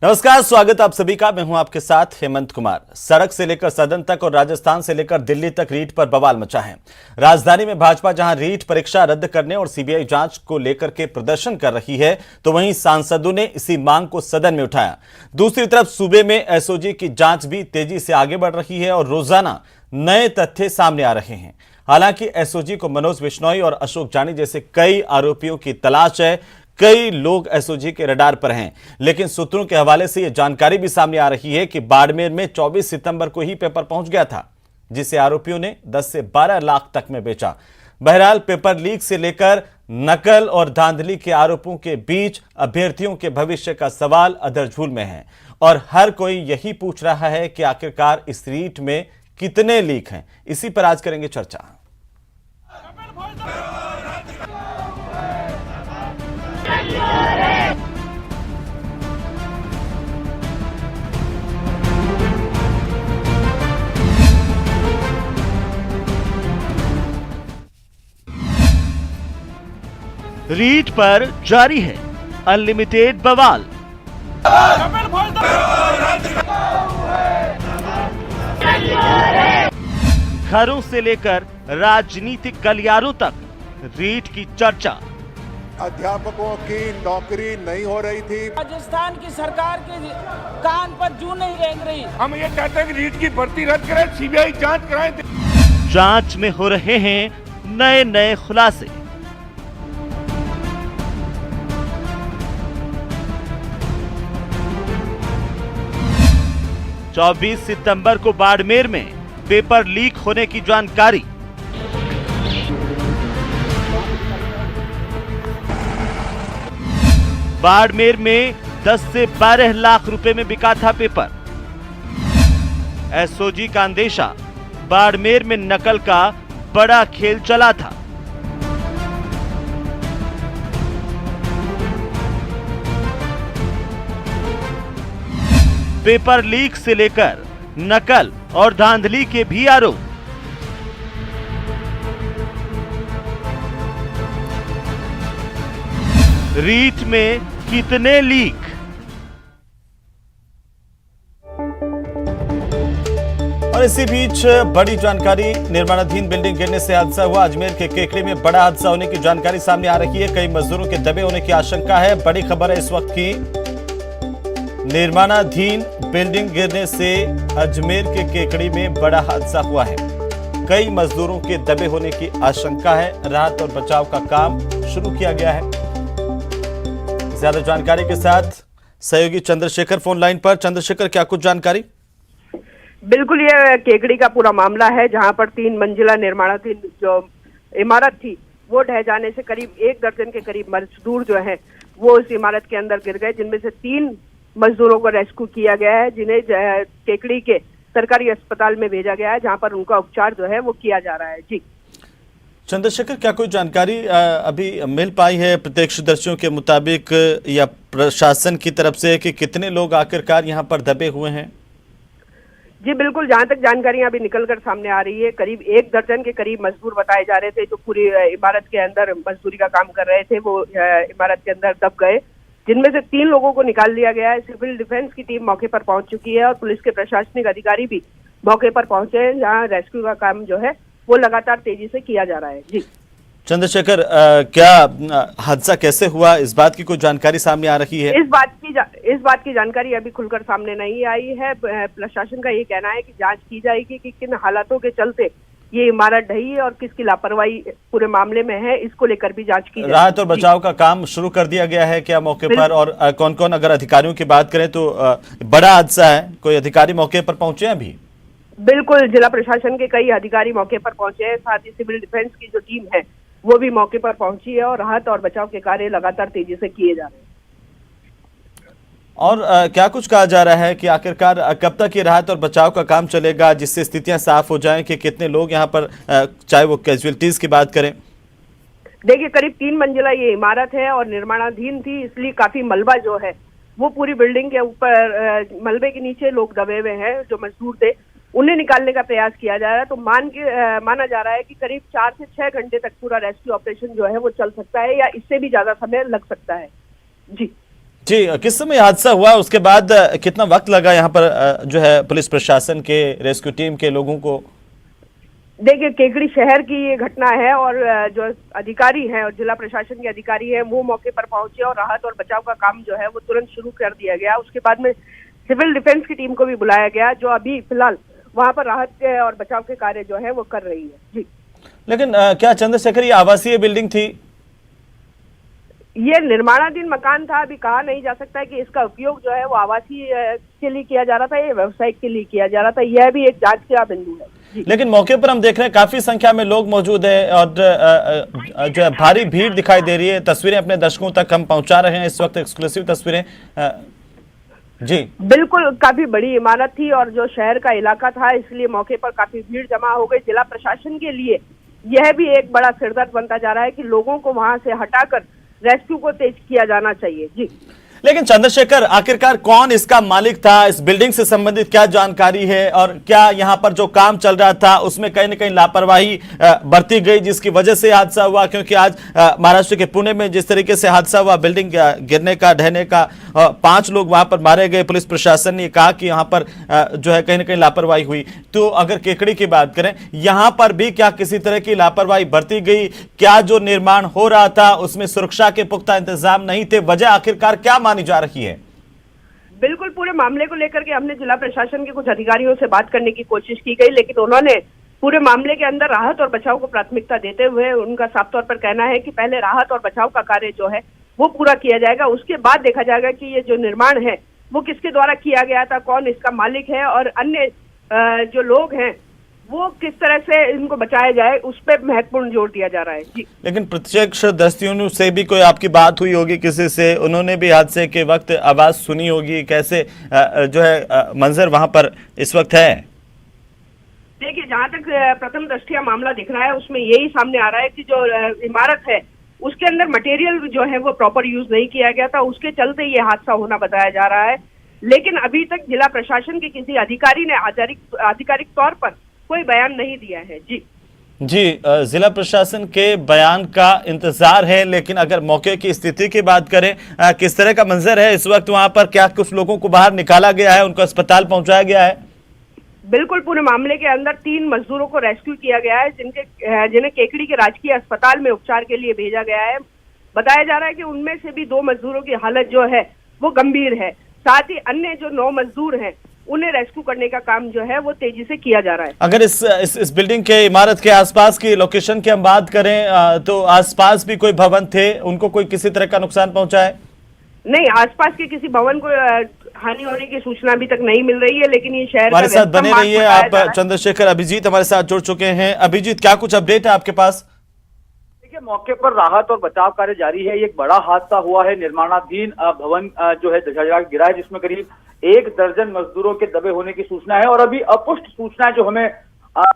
नमस्कार, स्वागत आप सभी का। मैं हूं आपके साथ हेमंत कुमार। सड़क से लेकर सदन तक और राजस्थान से लेकर दिल्ली तक रीट पर बवाल मचा है। राजधानी में भाजपा जहां रीट परीक्षा रद्द करने और सीबीआई जांच को लेकर के प्रदर्शन कर रही है, तो वहीं सांसदों ने इसी मांग को सदन में उठाया। दूसरी तरफ सूबे में एसओजी की जांच भी तेजी से आगे बढ़ रही है और रोजाना नए तथ्य सामने आ रहे हैं। हालांकि एसओजी को मनोज बिश्नोई और अशोक जानी जैसे कई आरोपियों की तलाश है। कई लोग एसओजी के रडार पर हैं, लेकिन सूत्रों के हवाले से यह जानकारी भी सामने आ रही है कि बाड़मेर में 24 सितंबर को ही पेपर पहुंच गया था, जिसे आरोपियों ने 10 से 12 लाख तक में बेचा। बहरहाल पेपर लीक से लेकर नकल और धांधली के आरोपों के बीच अभ्यर्थियों के भविष्य का सवाल अधरझूल में है और हर कोई यही पूछ रहा है कि आखिरकार इस रीट में कितने लीक हैं। इसी पर आज करेंगे चर्चा। रीट पर जारी है अनलिमिटेड बवाल। घरों से लेकर राजनीतिक गलियारों तक रीट की चर्चा। अध्यापकों की नौकरी नहीं हो रही थी। राजस्थान की सरकार के कान पर जू नहीं रेंग रही। हम ये कहते हैं कि रीट की भर्ती रद्द करें, सीबीआई जांच कराएं। जांच में हो रहे हैं नए नए खुलासे। चौबीस सितंबर को बाड़मेर में पेपर लीक होने की जानकारी। बाड़मेर में 10 से 12 लाख रुपए में बिका था पेपर। एसओजी का अंदेशा, बाड़मेर में नकल का बड़ा खेल चला था। पेपर लीक से लेकर नकल और धांधली के भी आरोप। रीट में कितने लीक? और इसी बीच बड़ी जानकारी, निर्माणाधीन बिल्डिंग गिरने से हादसा हुआ। अजमेर के केकड़ी में बड़ा हादसा होने की जानकारी सामने आ रही है। कई मजदूरों के दबे होने की आशंका है। बड़ी खबर है इस वक्त की, निर्माणाधीन बिल्डिंग गिरने से अजमेर के केकड़ी में बड़ा हादसा हुआ है। कई मजदूरों के दबे होने की आशंका है। राहत और बचाव का काम शुरू किया गया है। ज्यादा जानकारी के साथ सहयोगी चंद्रशेखर फोन लाइन पर। चंद्रशेखर, क्या कुछ जानकारी? बिल्कुल, ये केकड़ी का पूरा मामला है जहां पर 3 मंजिला निर्माणाधीन जो इमारत थी वो ढह जाने से करीब 1 दर्जन के करीब मजदूर जो है वो इस इमारत के अंदर गिर गए, जिनमें से 3 मजदूरों को रेस्क्यू किया गया है, जिन्हें केकड़ी के सरकारी अस्पताल में भेजा गया है, जहां पर उनका उपचार जो है वो किया जा रहा है। जी चंद्रशेखर, क्या कोई जानकारी अभी मिल पाई है प्रत्यक्षदर्शियों के मुताबिक या प्रशासन की तरफ से कि कितने लोग आखिरकार यहां पर दबे हुए हैं? जी बिल्कुल, जहां तक जानकारियां अभी निकलकर सामने आ रही है, करीब 1 दर्जन के करीब मजदूर बताए जा रहे थे जो पूरी इमारत के अंदर मजदूरी का काम कर रहे थे। वो इमारत के अंदर दब गए, जिनमें से 3 लोगों को निकाल लिया गया है। सिविल डिफेंस की टीम मौके पर पहुंच चुकी है और पुलिस के प्रशासनिक अधिकारी भी मौके पर पहुंचे हैं, जहां रेस्क्यू का काम जो है वो लगातार तेजी से किया जा रहा है। जी चंद्रशेखर, क्या हादसा कैसे हुआ, इस बात की कोई जानकारी सामने आ रही है? इस बात की जानकारी अभी खुलकर सामने नहीं आई है। प्रशासन का ये कहना है कि जांच की जाएगी कि किन हालातों के चलते ये इमारत ढही है और किसकी लापरवाही पूरे मामले में है, इसको लेकर भी जांच की जाएगी। राहत और बचाव का काम शुरू कर दिया गया है क्या मौके पर? और कौन कौन, अगर अधिकारियों की बात करें तो बड़ा हादसा है, कोई अधिकारी मौके पर पहुंचे हैं अभी? बिल्कुल, जिला प्रशासन के कई अधिकारी मौके पर पहुंचे हैं, साथ ही सिविल डिफेंस की जो टीम है वो भी मौके पर पहुंची है और राहत और बचाव के कार्य लगातार तेजी से किए जा रहे हैं। और क्या कुछ कहा जा रहा है कि आखिरकार कब तक ये राहत और बचाव का काम चलेगा, जिससे स्थितियां साफ हो जाएं कि कितने लोग यहां पर, चाहे वो कैजुअलिटीज की बात करें? देखिए, करीब 3 मंजिला ये इमारत है और निर्माणाधीन थी, इसलिए काफी मलबा जो है वो पूरी बिल्डिंग के ऊपर, मलबे के नीचे लोग दबे हुए हैं जो मजदूर थे, उन्हें निकालने का प्रयास किया जा रहा है। तो माना जा रहा है कि करीब 4 से 6 घंटे तक पूरा रेस्क्यू ऑपरेशन जो है वो चल सकता है या इससे भी ज्यादा समय लग सकता है। जी जी, किस समय हादसा हुआ, उसके बाद कितना वक्त लगा यहाँ पर जो है पुलिस प्रशासन के, रेस्क्यू टीम के लोगों को? देखिए, केकड़ी शहर की ये घटना है और जो अधिकारी हैं और जिला प्रशासन के अधिकारी हैं वो मौके पर पहुंचे और राहत और बचाव का काम जो है वो तुरंत शुरू कर दिया गया। उसके बाद में सिविल डिफेंस की टीम को भी बुलाया गया, जो अभी फिलहाल वहां पर राहत के और बचाव के कार्य जो है वो कर रही है। जी, लेकिन क्या चंद्रशेखर ये आवासीय बिल्डिंग थी? ये निर्माणाधीन मकान था। अभी कहा नहीं जा सकता है कि इसका उपयोग जो है वो आवासीय के लिए किया जा रहा था या व्यवसायिक के लिए किया जा रहा था। यह भी एक जांच का बिंदु है। लेकिन मौके पर हम देख रहे हैं काफी संख्या में लोग मौजूद हैं और जो है भारी भीड़ दिखाई दे रही है। तस्वीरें अपने दर्शकों तक हम पहुंचा रहे हैं इस वक्त, एक्सक्लूसिव तस्वीरें। जी बिल्कुल, काफी बड़ी इमारत थी और जो शहर का इलाका था, इसलिए मौके पर काफी भीड़ जमा हो गई। जिला प्रशासन के लिए यह भी एक बड़ा सिरदर्द बनता जा रहा है कि लोगों को वहां से हटाकर रेस्क्यू को तेज किया जाना चाहिए। जी, लेकिन चंद्रशेखर, आखिरकार कौन इसका मालिक था? इस बिल्डिंग से संबंधित क्या जानकारी है और क्या यहाँ पर जो काम चल रहा था उसमें कहीं न कहीं लापरवाही बरती गई जिसकी वजह से हादसा हुआ? क्योंकि आज महाराष्ट्र के पुणे में जिस तरीके से हादसा हुआ, बिल्डिंग गिरने का, ढहने का, 5 लोग वहां पर मारे गए। पुलिस प्रशासन ने कहा कि यहाँ पर जो है कहीं न कहीं लापरवाही हुई। तो अगर केकड़ी की बात करें, यहाँ पर भी क्या किसी तरह की लापरवाही बरती गई? क्या जो निर्माण हो रहा था उसमें सुरक्षा के पुख्ता इंतजाम नहीं थे? वजह आखिरकार क्या मानी जा रही है? बिल्कुल, पूरे मामले को लेकर के हमने जिला प्रशासन के कुछ अधिकारियों से बात करने की कोशिश की गई, लेकिन उन्होंने पूरे मामले के अंदर राहत और बचाव को प्राथमिकता देते हुए उनका साफ तौर पर कहना है कि पहले राहत और बचाव का कार्य जो है वो पूरा किया जाएगा, उसके बाद देखा जाएगा कि ये जो निर्माण है वो किसके द्वारा किया गया था, कौन इसका मालिक है और अन्य जो लोग हैं वो किस तरह से इनको बचाया जाए, उस पर महत्वपूर्ण जोर दिया जा रहा है। जी, लेकिन प्रत्यक्षदर्शियों से भी कोई आपकी बात हुई होगी किसी से? उन्होंने भी हादसे के वक्त आवाज सुनी होगी। कैसे जो है मंजर वहां पर इस वक्त है? देखिए, जहाँ तक प्रथम दृष्टया मामला दिख रहा है उसमें यही सामने आ रहा है कि जो इमारत है उसके अंदर मटेरियल जो है वो प्रॉपर यूज नहीं किया गया था, उसके चलते ये हादसा होना बताया जा रहा है। लेकिन अभी तक जिला प्रशासन के किसी अधिकारी ने आधिकारिक तौर पर कोई बयान नहीं दिया है। जी जी, जिला प्रशासन के बयान का इंतजार है, लेकिन अगर मौके की स्थिति की बात करें, किस तरह का मंजर है इस वक्त वहां पर? क्या कुछ लोगों को बाहर निकाला गया है, उनको अस्पताल पहुंचाया गया है? बिल्कुल, पूरे मामले के अंदर 3 मजदूरों को रेस्क्यू किया गया है, जिन्हें केकड़ी के राजकीय अस्पताल में उपचार के लिए भेजा गया है। बताया जा रहा है कि उनमें से भी 2 मजदूरों की हालत जो है वो गंभीर है। साथ ही अन्य जो 9 मजदूर हैं उन्हें रेस्क्यू करने का काम जो है वो तेजी से किया जा रहा है। अगर इस बिल्डिंग के, इमारत के आसपास की लोकेशन की हम बात करें तो आसपास भी कोई भवन थे, उनको कोई किसी तरह का नुकसान पहुंचा है? नहीं, आसपास के किसी भवन को हानि होने की सूचना अभी तक नहीं मिल रही है, लेकिन ये शहर हमारे साथ बने रहिए आप। चंद्रशेखर, अभिजीत हमारे साथ जुड़ चुके हैं। अभिजीत, क्या कुछ अपडेट है आपके पास? देखिए, मौके पर राहत और बचाव कार्य जारी है। एक बड़ा हादसा हुआ है, निर्माणाधीन भवन जो है गिरा है, जिसमें करीब 1 दर्जन मजदूरों के दबे होने की सूचना है। और अभी अपुष्ट सूचना जो हमें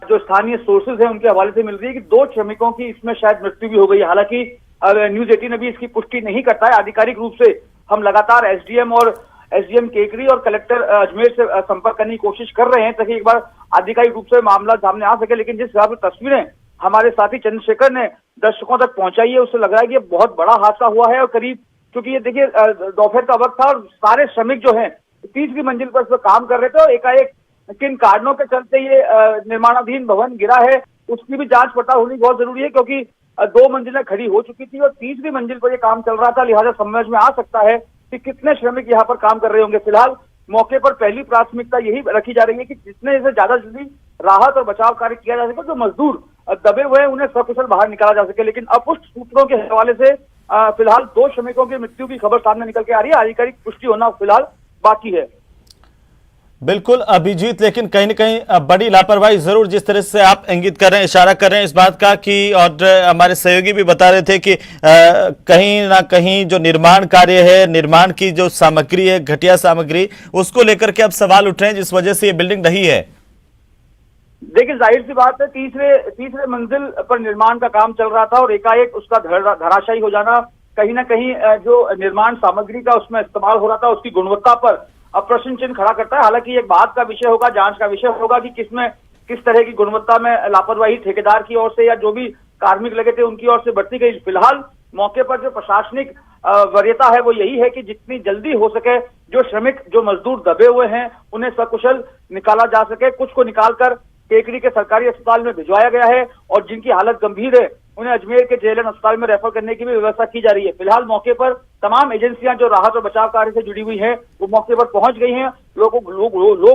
जो स्थानीय सोर्सेज है उनके हवाले से मिल रही है कि 2 श्रमिकों की इसमें शायद मृत्यु भी हो गई है। हालांकि न्यूज 18 अभी इसकी पुष्टि नहीं करता है आधिकारिक रूप से। हम लगातार एसडीएम और एसडीएम केकड़ी और कलेक्टर अजमेर से संपर्क करने की कोशिश कर रहे हैं ताकि एक बार आधिकारिक रूप से मामला सामने आ सके। लेकिन जिस हिसाब से तस्वीरें हमारे साथी चंद्रशेखर ने दर्शकों तक पहुंचाई है, उससे लग रहा है कि ये बहुत बड़ा हादसा हुआ है। और करीब, क्योंकि ये देखिए दोपहर का वक्त था और सारे श्रमिक जो है 30वीं मंजिल पर काम कर रहे थे और एकाएक किन कारणों के चलते ये निर्माणाधीन भवन गिरा है उसकी भी जांच पड़ताल होनी बहुत जरूरी है। क्योंकि 2 मंजिलें खड़ी हो चुकी थी और 30वीं मंजिल पर ये काम चल रहा था, लिहाजा समझ में आ सकता है कि कितने श्रमिक यहाँ पर काम कर रहे होंगे। फिलहाल मौके पर पहली प्राथमिकता यही रखी जा रही है कि जितने से ज्यादा जल्दी राहत और बचाव कार्य किया जा सके, जो मजदूर दबे हुए हैं उन्हें सकुशल बाहर निकाला जा सके। लेकिन अपुष्ट सूत्रों के हवाले से फिलहाल 2 श्रमिकों की मृत्यु की खबर सामने निकल के आ रही है। आधिकारिक पुष्टि होना फिलहाल बाकी है। बिल्कुल अभिजीत, लेकिन कहीं न कहीं बड़ी लापरवाही जरूर, जिस तरह से आप इंगित कर रहे हैं, इशारा कर रहे हैं इस बात का कि, और हमारे सहयोगी भी बता रहे थे कि कहीं ना कहीं जो निर्माण कार्य है, निर्माण की जो सामग्री है, घटिया सामग्री, उसको लेकर के अब सवाल उठ रहे हैं जिस वजह से ये बिल्डिंग ढही है। देखिए, जाहिर सी बात है, तीसरे मंजिल पर निर्माण का काम चल रहा था और एकाएक उसका धराशायी हो जाना कहीं ना कहीं जो निर्माण सामग्री का उसमें इस्तेमाल हो रहा था उसकी गुणवत्ता पर प्रश्न चिन्ह खड़ा करता है। हालांकि एक बात का विषय होगा, जांच का विषय होगा कि किस तरह की गुणवत्ता में लापरवाही ठेकेदार की ओर से या जो भी कार्मिक लगे थे उनकी ओर से बरती गई। फिलहाल मौके पर जो प्रशासनिक वरीयता है वो यही है कि जितनी जल्दी हो सके जो श्रमिक, जो मजदूर दबे हुए हैं, उन्हें सकुशल निकाला जा सके। कुछ को निकालकर केकड़ी के सरकारी अस्पताल में भिजवाया गया है और जिनकी हालत गंभीर है उन्हें अजमेर के जेएलएन अस्पताल में रेफर करने की भी व्यवस्था की जा रही है। फिलहाल मौके पर तमाम एजेंसियां जो राहत और बचाव कार्य से जुड़ी हुई हैं वो मौके पर पहुंच गई हैं। लोग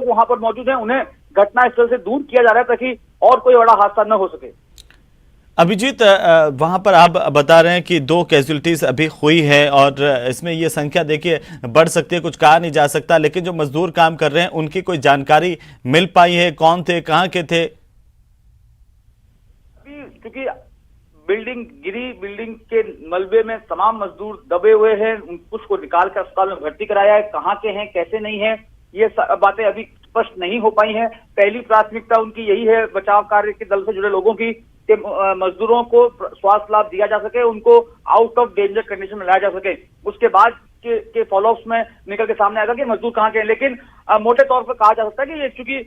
वहां पर मौजूद हैं, उन्हें घटनास्थल से दूर किया जा रहा है ताकि और कोई बड़ा हादसा न हो सके। अभिजीत, वहां पर आप बता रहे हैं कि 2 कैजुअलिटीज अभी हुई है और इसमें ये संख्या देखिए बढ़ सकती है, कुछ कहा नहीं जा सकता, लेकिन जो मजदूर काम कर रहे हैं उनकी कोई जानकारी मिल पाई है? कौन थे, कहां के थे? क्योंकि बिल्डिंग गिरी, बिल्डिंग के मलबे में तमाम मजदूर दबे हुए हैं, कुछ को निकाल कर अस्पताल में भर्ती कराया है। कहाँ के हैं, कैसे नहीं है, ये बातें अभी स्पष्ट नहीं हो पाई हैं। पहली प्राथमिकता उनकी यही है बचाव कार्य के दल से जुड़े लोगों की कि मजदूरों को स्वास्थ्य लाभ दिया जा सके, उनको आउट ऑफ डेंजर कंडीशन में लाया जा सके। उसके बाद के फॉलोअप्स में निकल के सामने आएगा कि मजदूर कहाँ के हैं। लेकिन मोटे तौर पर कहा जा सकता है कि ये चूंकि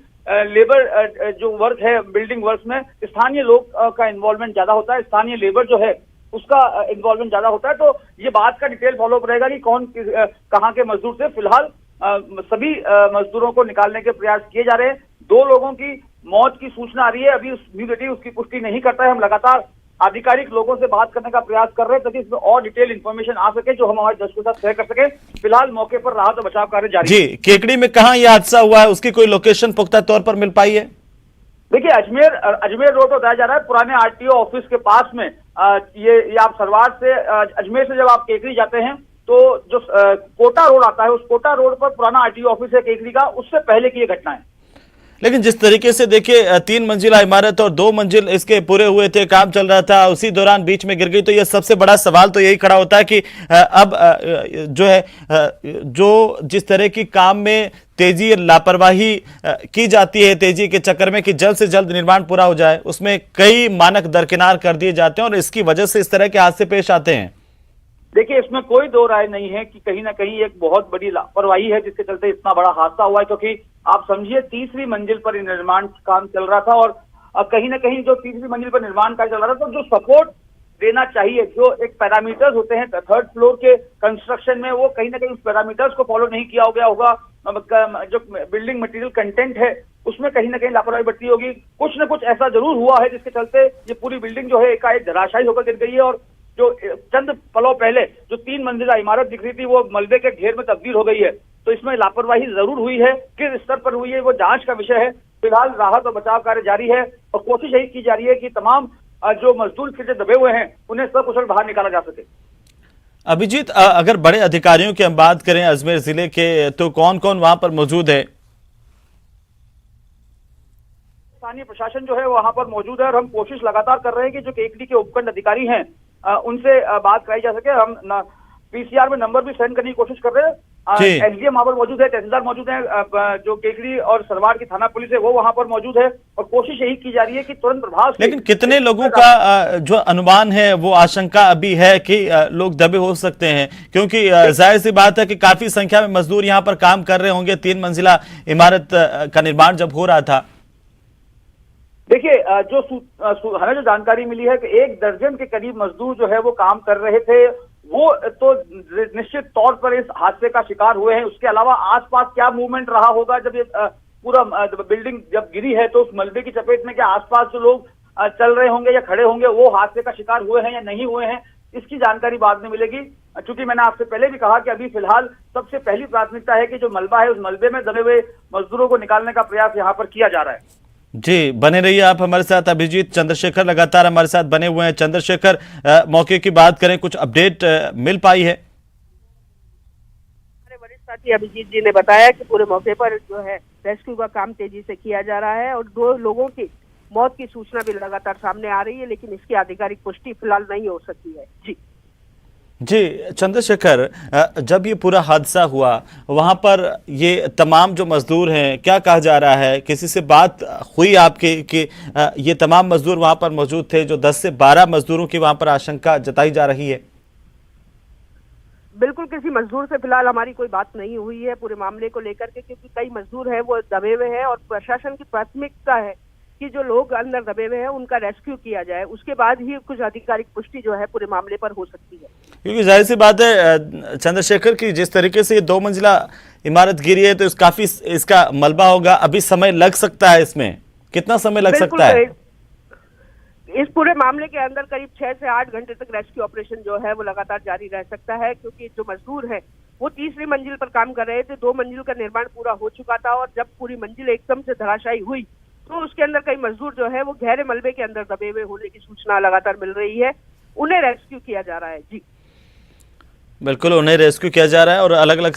लेबर जो वर्क है, बिल्डिंग वर्क में स्थानीय लोग का इन्वॉल्वमेंट ज्यादा होता है, स्थानीय लेबर जो है उसका इन्वॉल्वमेंट ज्यादा होता है, तो ये बात का डिटेल फॉलोअप रहेगा कि कौन कहाँ के मजदूर थे। फिलहाल सभी मजदूरों को निकालने के प्रयास किए जा रहे हैं। 2 लोगों की मौत की सूचना आ रही है, अभी मीडिया उसकी पुष्टि नहीं करता है। हम लगातार आधिकारिक लोगों से बात करने का प्रयास कर रहे हैं ताकि इसमें और डिटेल इंफॉर्मेशन आ सके जो हम हमारे दर्शकों के साथ शेयर कर सके। फिलहाल मौके पर राहत और बचाव कार्य जारी है। जी, केकड़ी में कहां यह हादसा हुआ है, उसकी कोई लोकेशन पुख्ता तौर पर मिल पाई है? देखिए, अजमेर रोड पर बताया जा रहा है, पुराने आरटीओ ऑफिस के पास में। ये आप सरवार से अजमेर से जब आप केकड़ी जाते हैं तो जो कोटा रोड आता है, उस कोटा रोड पर पुराना आरटीओ ऑफिस है केकड़ी का, उससे पहले की ये घटना है। लेकिन जिस तरीके से देखिए 3 मंजिला इमारत और 2 मंजिल इसके पूरे हुए थे, काम चल रहा था, उसी दौरान बीच में गिर गई, तो यह सबसे बड़ा सवाल तो यही खड़ा होता है कि अब जो है जो जिस तरह की काम में तेजी लापरवाही की जाती है, तेजी के चक्कर में कि जल्द से जल्द निर्माण पूरा हो जाए, उसमें कई मानक दरकिनार कर दिए जाते हैं और इसकी वजह से इस तरह के हादसे पेश आते हैं। देखिए, इसमें कोई दो राय नहीं है कि कहीं ना कहीं एक बहुत बड़ी लापरवाही है जिसके चलते इतना बड़ा हादसा हुआ है। क्योंकि आप समझिए 3री मंजिल पर निर्माण काम चल रहा था और कहीं ना कहीं जो 3री मंजिल पर निर्माण कार्य चल रहा था, तो जो सपोर्ट देना चाहिए, जो एक पैरामीटर्स होते हैं 3rd फ्लोर के कंस्ट्रक्शन में, वो कहीं ना कहीं उस पैरामीटर्स को फॉलो नहीं किया गया होगा। जो बिल्डिंग मटेरियल कंटेंट है उसमें कहीं ना कहीं लापरवाही बरती होगी। कुछ न कुछ ऐसा जरूर हुआ है जिसके चलते ये पूरी बिल्डिंग जो है एकाएक धराशायी होकर गिर गई है और जो चंद पलों पहले जो 3 मंजिला इमारत दिख रही थी वो मलबे के घेर में तब्दील हो गई है। तो इसमें लापरवाही जरूर हुई है, किस स्तर पर हुई है वो जांच का विषय है। फिलहाल राहत और बचाव कार्य जारी है और कोशिश यही की जा रही है कि तमाम जो मजदूर फिर दबे हुए हैं उन्हें सकुशल बाहर निकाला जा सके। अभिजीत, अगर बड़े अधिकारियों की हम बात करें अजमेर जिले के, तो कौन कौन वहां पर मौजूद है? स्थानीय प्रशासन जो है वहां पर मौजूद है और हम कोशिश लगातार कर रहे हैं कि जो केकड़ी के उपखंड अधिकारी हैं उनसे बात कराई जा सके। हम पीसीआर में नंबर भी सेंड करने की कोशिश कर रहे हैं। एसडीएम वहां पर मौजूद है, तहसीलदार मौजूद है, जो केकड़ी और सरवार की थाना पुलिस है वो वहां पर मौजूद है और कोशिश यही की जा रही है कि तुरंत प्रभाव से। लेकिन कितने लोगों का जो अनुमान है वो आशंका अभी है कि लोग दबे हो सकते हैं? क्योंकि जाहिर सी बात है कि काफी संख्या में मजदूर यहाँ पर काम कर रहे होंगे। 3 मंजिला इमारत का निर्माण जब हो रहा था। देखिए, हमें जो जानकारी मिली है कि 1 दर्जन के करीब मजदूर जो है वो काम कर रहे थे, वो तो निश्चित तौर पर इस हादसे का शिकार हुए हैं। उसके अलावा आसपास क्या मूवमेंट रहा होगा जब ये पूरा बिल्डिंग जब गिरी है, तो उस मलबे की चपेट में क्या आसपास जो लोग चल रहे होंगे या खड़े होंगे वो हादसे का शिकार हुए हैं या नहीं हुए हैं, इसकी जानकारी बाद में मिलेगी। चूंकि मैंने आपसे पहले भी कहा कि अभी फिलहाल सबसे पहली प्राथमिकता है कि जो मलबा है उस मलबे में दबे हुए मजदूरों को निकालने का प्रयास यहाँ पर किया जा रहा है। जी, बने रहिए आप हमारे साथ। अभिजीत चंद्रशेखर लगातार हमारे साथ बने हुए हैं। चंद्रशेखर, मौके की बात करें, कुछ अपडेट मिल पाई है? हमारे वरिष्ठ साथी अभिजीत जी ने बताया कि पूरे मौके पर जो है रेस्क्यू का काम तेजी से किया जा रहा है और 2 लोगों की मौत की सूचना भी लगातार सामने आ रही है, लेकिन इसकी आधिकारिक पुष्टि फिलहाल नहीं हो सकी है। जी चंद्रशेखर, जब ये पूरा हादसा हुआ वहां पर ये तमाम जो मजदूर हैं, क्या कहा जा रहा है? किसी से बात हुई आपके कि ये तमाम मजदूर वहां पर मौजूद थे? जो 10 से 12 मजदूरों की वहां पर आशंका जताई जा रही है। बिल्कुल किसी मजदूर से फिलहाल हमारी कोई बात नहीं हुई है पूरे मामले को लेकर के, क्योंकि कई मजदूर हैं वो दबे हुए हैं और प्रशासन की प्राथमिकता है कि जो लोग अंदर दबे हुए हैं उनका रेस्क्यू किया जाए, उसके बाद ही कुछ आधिकारिक पुष्टि जो है पूरे मामले पर हो सकती है। क्योंकि जाहिर सी बात है चंद्रशेखर की जिस तरीके से ये 2 मंजिला इमारत गिरी है तो काफी इसका मलबा होगा, अभी समय लग सकता है, इसमें कितना समय लग सकता है? इस पूरे मामले के अंदर करीब 6 से 8 घंटे तक रेस्क्यू ऑपरेशन जो है वो लगातार जारी रह सकता है, क्योंकि जो मजदूर है वो तीसरी मंजिल पर काम कर रहे थे। 2 मंजिल का निर्माण पूरा हो चुका था और जब पूरी मंजिल एकदम से धराशायी हुई तो उसके अंदर कई मजदूर जो है वो गहरे मलबे के अंदर दबे हुए होने की सूचना लगातार मिल रही है। उन्हें रेस्क्यू किया जा रहा है। जी बिल्कुल, उन्हें रेस्क्यू किया जा रहा है और अलग अलग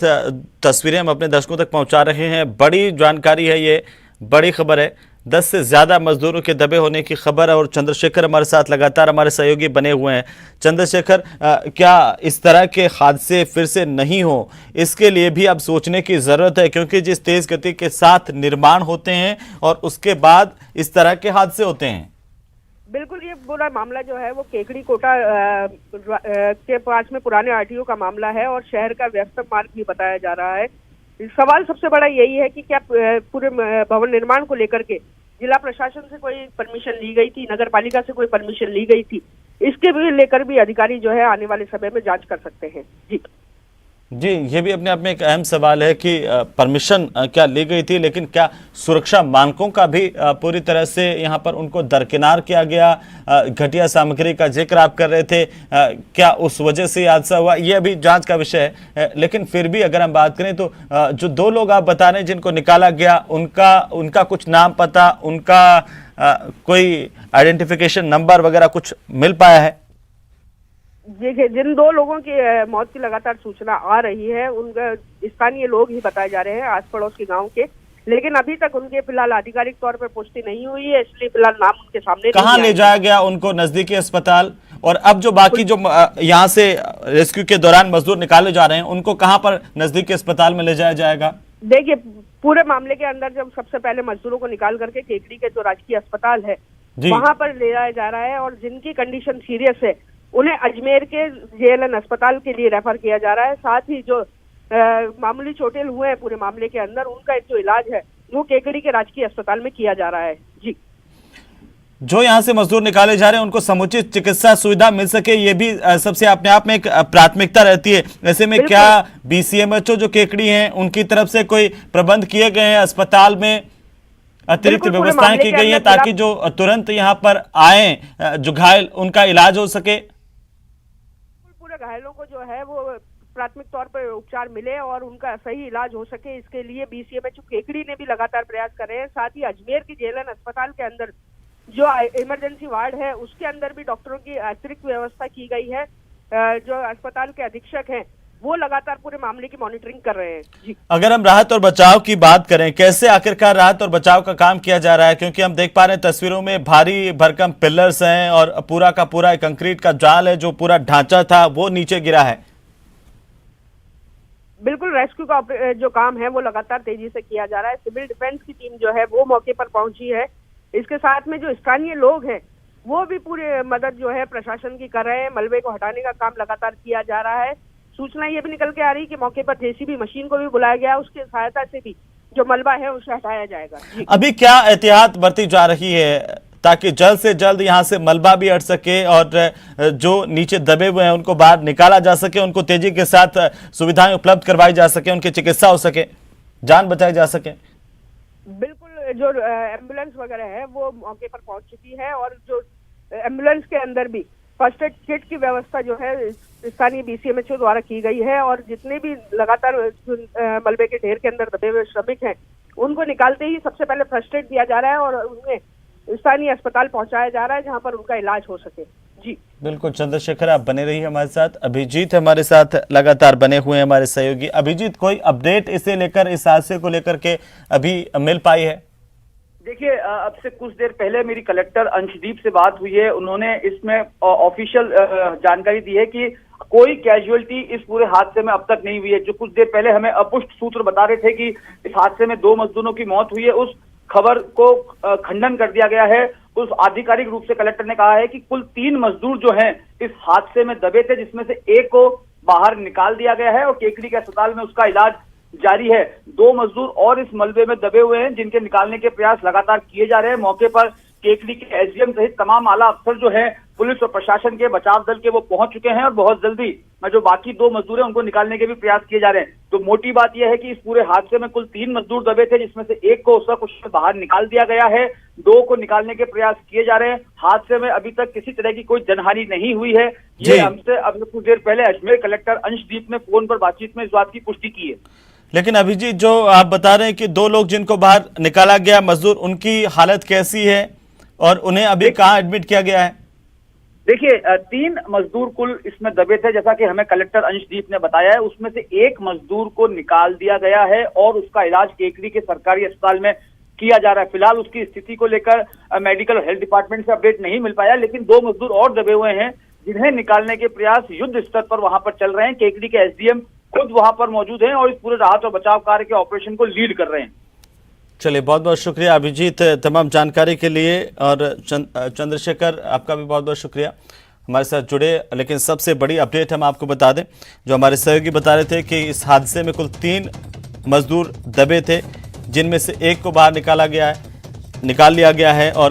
तस्वीरें हम अपने दर्शकों तक पहुंचा रहे हैं। बड़ी जानकारी है, ये बड़ी खबर है। 10 से ज्यादा मजदूरों के दबे होने की खबर है और चंद्रशेखर हमारे साथ लगातार हमारे सहयोगी बने हुए हैं। चंद्रशेखर, क्या इस तरह के हादसे फिर से नहीं हो, इसके लिए भी अब सोचने की जरूरत है, क्योंकि जिस तेज गति के साथ निर्माण होते हैं और उसके बाद इस तरह के हादसे होते हैं। बिल्कुल, ये पूरा मामला जो है वो केकड़ी कोटा के पास में पुराने आरटीओ का मामला है और शहर का व्यस्त मार्ग भी बताया जा रहा है। सवाल सबसे बड़ा यही है कि क्या पूरे भवन निर्माण को लेकर के जिला प्रशासन से कोई परमिशन ली गई थी, नगर पालिका से कोई परमिशन ली गई थी? इसके भी लेकर भी अधिकारी जो है आने वाले समय में जांच कर सकते हैं। जी, ये भी अपने आप में एक अहम सवाल है कि परमिशन क्या ली गई थी, लेकिन क्या सुरक्षा मानकों का भी पूरी तरह से यहाँ पर उनको दरकिनार किया गया? घटिया सामग्री का जिक्र आप कर रहे थे, क्या उस वजह से हादसा हुआ? ये अभी जांच का विषय है। लेकिन फिर भी अगर हम बात करें तो जो 2 लोग आप बता रहे हैं जिनको निकाला गया, उनका कुछ नाम पता, उनका कोई आइडेंटिफिकेशन नंबर वगैरह कुछ मिल पाया है? देखिए, जिन 2 लोगों की मौत की लगातार सूचना आ रही है उनका स्थानीय लोग ही बताए जा रहे हैं, आस पड़ोस के गांव के, लेकिन अभी तक उनके फिलहाल आधिकारिक तौर पर पुष्टि नहीं हुई है, इसलिए फिलहाल नाम उनके सामने। कहाँ ले जाया गया उनको? नजदीकी अस्पताल? और अब जो बाकी जो यहाँ से रेस्क्यू के दौरान मजदूर निकाले जा रहे हैं उनको कहाँ पर नजदीकी अस्पताल में ले जाया जाएगा? देखिए, पूरे मामले के अंदर जब सबसे पहले मजदूरों को निकाल करके केकड़ी के जो राजकीय अस्पताल है वहां पर ले जाया जा रहा है और जिनकी कंडीशन सीरियस है उन्हें अजमेर के जेएलएन अस्पताल के लिए रेफर किया जा रहा है। साथ ही जो मामूली चोटेल हुए हैं पूरे मामले के अंदर, उनका एक जो इलाज है वो केकड़ी के राजकीय अस्पताल में किया जा रहा है। जी, जो यहाँ से मजदूर निकाले जा रहे हैं उनको समुचित चिकित्सा सुविधा मिल सके, ये भी सबसे अपने आप में एक प्राथमिकता रहती है। ऐसे में क्या बीसीएमएचओ जो केकड़ी हैं उनकी तरफ से कोई प्रबंध किए गए हैं, अस्पताल में अतिरिक्त व्यवस्थाएं की गई हैं ताकि जो तुरंत यहाँ पर आए जो घायल उनका इलाज हो सके? पूरे घायलों को जो है वो प्राथमिक तौर पर उपचार मिले और उनका सही इलाज हो सके, इसके लिए बीसीएमएचओ केकड़ी ने भी लगातार प्रयास कर रहे हैं। साथ ही अजमेर के जेएलएन अस्पताल के अंदर जो इमरजेंसी वार्ड है उसके अंदर भी डॉक्टरों की अतिरिक्त व्यवस्था की गई है। जो अस्पताल के अधीक्षक हैं वो लगातार पूरे मामले की मॉनिटरिंग कर रहे हैं। जी, अगर हम राहत और बचाव की बात करें, कैसे आखिरकार राहत और बचाव का काम किया जा रहा है? क्योंकि हम देख पा रहे हैं तस्वीरों में भारी भरकम पिलर्स हैं और पूरा का पूरा कंक्रीट का जाल है, जो पूरा ढांचा था वो नीचे गिरा है। बिल्कुल, रेस्क्यू का जो काम है वो लगातार तेजी से किया जा रहा है। सिविल डिफेंस की टीम जो है वो मौके पर पहुंची है। इसके साथ में जो स्थानीय लोग हैं वो भी पूरे मदद जो है प्रशासन की कर रहे हैं। मलबे को हटाने का काम लगातार किया जा रहा है। सूचना ये भी निकल के आ रही है कि मौके पर जेसीबी मशीन को भी बुलाया गया, उसकी सहायता से भी जो मलबा है उसे हटाया जाएगा। अभी क्या एहतियात बरती जा रही है ताकि जल्द से जल्द यहाँ से मलबा भी हट सके और जो नीचे दबे हुए हैं उनको बाहर निकाला जा सके, उनको तेजी के साथ सुविधाएं उपलब्ध करवाई जा सके, उनकी चिकित्सा हो सके, जान बचाई जा सके? बिल्कुल, जो एम्बुलेंस वगैरह है वो मौके पर पहुंच चुकी है और जो एम्बुलेंस के अंदर भी फर्स्ट एड किट की व्यवस्था जो है स्थानीय बीसीएमएचओ द्वारा की गई है और जितने भी लगातार मलबे के ढेर के अंदर दबे हुए श्रमिक हैं उनको निकालते ही सबसे पहले फर्स्ट एड दिया जा रहा है और उन्हें स्थानीय अस्पताल पहुंचाया जा रहा है जहां पर उनका इलाज हो सके। जी बिल्कुल, चंद्रशेखर आप बने रहिए हमारे साथ। अभिजीत हमारे साथ लगातार बने हुए हैं हमारे सहयोगी। अभिजीत, कोई अपडेट इसे लेकर, इस हादसे को लेकर के अभी मिल पाई है? देखिए, अब से कुछ देर पहले मेरी कलेक्टर अंशदीप से बात हुई है। उन्होंने इसमें ऑफिशियल जानकारी दी है कि कोई कैजुअलिटी इस पूरे हादसे में अब तक नहीं हुई है। जो कुछ देर पहले हमें अपुष्ट सूत्र बता रहे थे कि इस हादसे में 2 मजदूरों की मौत हुई है, उस खबर को खंडन कर दिया गया है। उस आधिकारिक रूप से कलेक्टर ने कहा है कि कुल 3 मजदूर जो हैं इस हादसे में दबे थे, जिसमें से एक को बाहर निकाल दिया गया है और केकड़ी के अस्पताल में उसका इलाज जारी है। 2 मजदूर और इस मलबे में दबे हुए हैं जिनके निकालने के प्रयास लगातार किए जा रहे हैं। मौके पर केकड़ी के एसडीएम सहित तमाम आला अफसर जो है पुलिस और प्रशासन के बचाव दल के वो पहुंच चुके हैं और बहुत जल्दी जो बाकी 2 मजदूर हैं उनको निकालने के भी प्रयास किए जा रहे हैं। तो मोटी बात यह है कि इस पूरे हादसे में कुल 3 मजदूर दबे थे, जिसमें से एक को सकुशल बाहर निकाल दिया गया है, 2 को निकालने के प्रयास किए जा रहे हैं। हादसे में अभी तक किसी तरह की कोई जनहानि नहीं हुई है। ये हमसे अब कुछ देर पहले अजमेर कलेक्टर अंशदीप ने फोन पर बातचीत में इस बात की पुष्टि की है। लेकिन अभिजीत, जो आप बता रहे हैं कि 2 लोग जिनको बाहर निकाला गया मजदूर, उनकी हालत कैसी है और उन्हें अभी कहाँ एडमिट किया गया है? देखिए 3 मजदूर कुल इसमें दबे थे, जैसा कि हमें कलेक्टर अंशदीप ने बताया है। उसमें से एक मजदूर को निकाल दिया गया है और उसका इलाज केकड़ी के सरकारी अस्पताल में किया जा रहा है। फिलहाल उसकी स्थिति को लेकर मेडिकल और हेल्थ डिपार्टमेंट से अपडेट नहीं मिल पाया, लेकिन 2 मजदूर और दबे हुए हैं जिन्हें निकालने के प्रयास युद्ध स्तर पर वहां पर चल रहे हैं। केकड़ी के एसडीएम खुद वहां पर मौजूद हैं और इस पूरे राहत और बचाव कार्य के ऑपरेशन को लीड कर रहे हैं। चलिए, बहुत बहुत शुक्रिया अभिजीत तमाम जानकारी के लिए, और चंद्रशेखर आपका भी बहुत बहुत शुक्रिया हमारे साथ जुड़े। लेकिन सबसे बड़ी अपडेट हम आपको बता दें, जो हमारे सहयोगी बता रहे थे कि इस हादसे में कुल 3 मजदूर दबे थे, जिनमें से एक को बाहर निकाल लिया गया है और